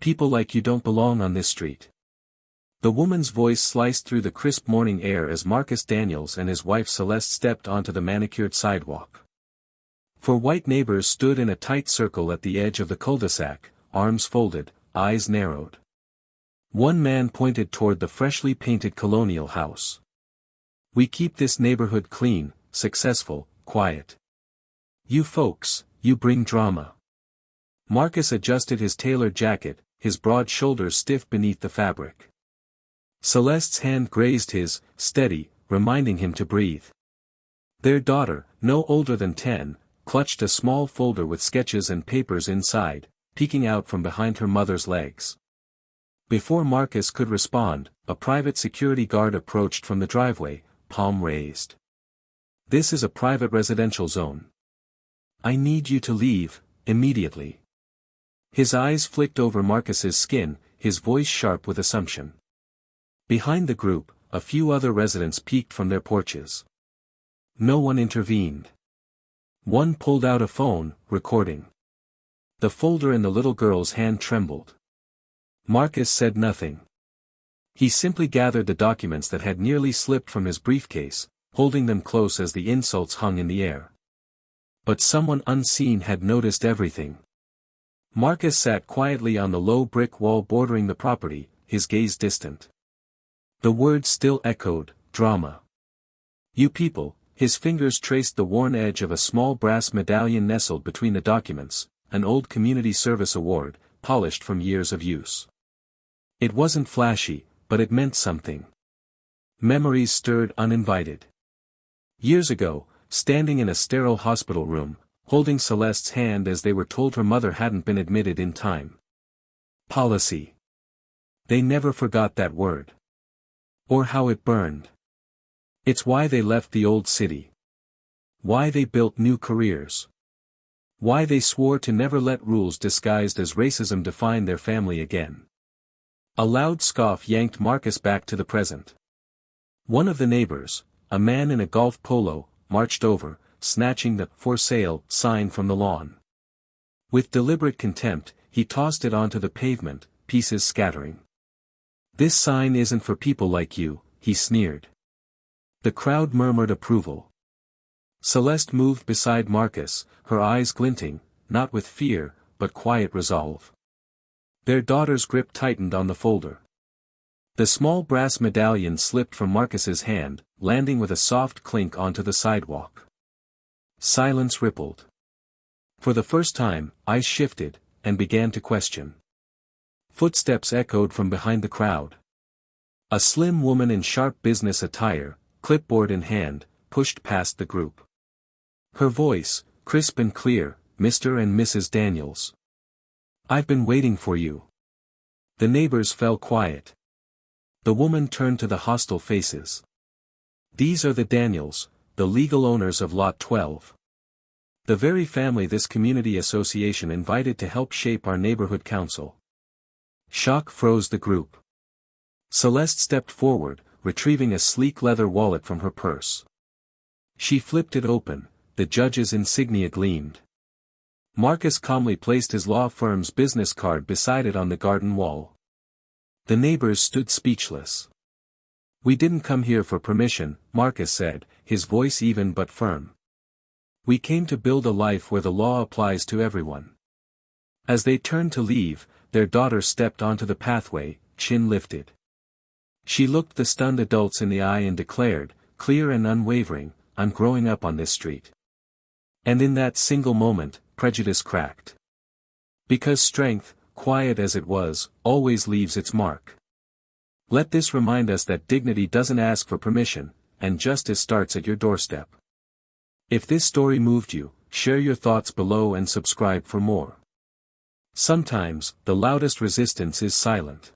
People like you don't belong on this street. The woman's voice sliced through the crisp morning air as Marcus Daniels and his wife Celeste stepped onto the manicured sidewalk. Four white neighbors stood in a tight circle at the edge of the cul-de-sac, arms folded, eyes narrowed. One man pointed toward the freshly painted colonial house. "We keep this neighborhood clean, successful, quiet. You folks, you bring drama." Marcus adjusted his tailored jacket, his broad shoulders stiff beneath the fabric. Celeste's hand grazed his, steady, reminding him to breathe. Their daughter, no older than 10, clutched a small folder with sketches and papers inside, peeking out from behind her mother's legs. Before Marcus could respond, a private security guard approached from the driveway, palm raised. "This is a private residential zone. I need you to leave, immediately." His eyes flicked over Marcus's skin, his voice sharp with assumption. Behind the group, a few other residents peeked from their porches. No one intervened. One pulled out a phone, recording. The folder in the little girl's hand trembled. Marcus said nothing. He simply gathered the documents that had nearly slipped from his briefcase, holding them close as the insults hung in the air. But someone unseen had noticed everything. Marcus sat quietly on the low brick wall bordering the property, his gaze distant. The words still echoed, "Drama. You people." His fingers traced the worn edge of a small brass medallion nestled between the documents, an old community service award, polished from years of use. It wasn't flashy, but it meant something. Memories stirred uninvited. Years ago, standing in a sterile hospital room, holding Celeste's hand as they were told her mother hadn't been admitted in time. Policy. They never forgot that word. Or how it burned. It's why they left the old city. Why they built new careers. Why they swore to never let rules disguised as racism define their family again. A loud scoff yanked Marcus back to the present. One of the neighbors, a man in a golf polo, marched over, snatching the "for sale" sign from the lawn. With deliberate contempt, he tossed it onto the pavement, pieces scattering. "This sign isn't for people like you," he sneered. The crowd murmured approval. Celeste moved beside Marcus, her eyes glinting, not with fear, but quiet resolve. Their daughter's grip tightened on the folder. The small brass medallion slipped from Marcus's hand, landing with a soft clink onto the sidewalk. Silence rippled. For the first time, eyes shifted, and began to question. Footsteps echoed from behind the crowd. A slim woman in sharp business attire, clipboard in hand, pushed past the group. Her voice, crisp and clear, "Mr. and Mrs. Daniels. I've been waiting for you." The neighbors fell quiet. The woman turned to the hostile faces. "These are the Daniels, the legal owners of Lot 12. The very family this community association invited to help shape our neighborhood council." Shock froze the group. Celeste stepped forward, retrieving a sleek leather wallet from her purse. She flipped it open, the judge's insignia gleamed. Marcus calmly placed his law firm's business card beside it on the garden wall. The neighbors stood speechless. "We didn't come here for permission," Marcus said, his voice even but firm. "We came to build a life where the law applies to everyone." As they turned to leave, their daughter stepped onto the pathway, chin lifted. She looked the stunned adults in the eye and declared, clear and unwavering, "I'm growing up on this street." And in that single moment, prejudice cracked. Because strength, quiet as it was, always leaves its mark. Let this remind us that dignity doesn't ask for permission, and justice starts at your doorstep. If this story moved you, share your thoughts below and subscribe for more. Sometimes, the loudest resistance is silent.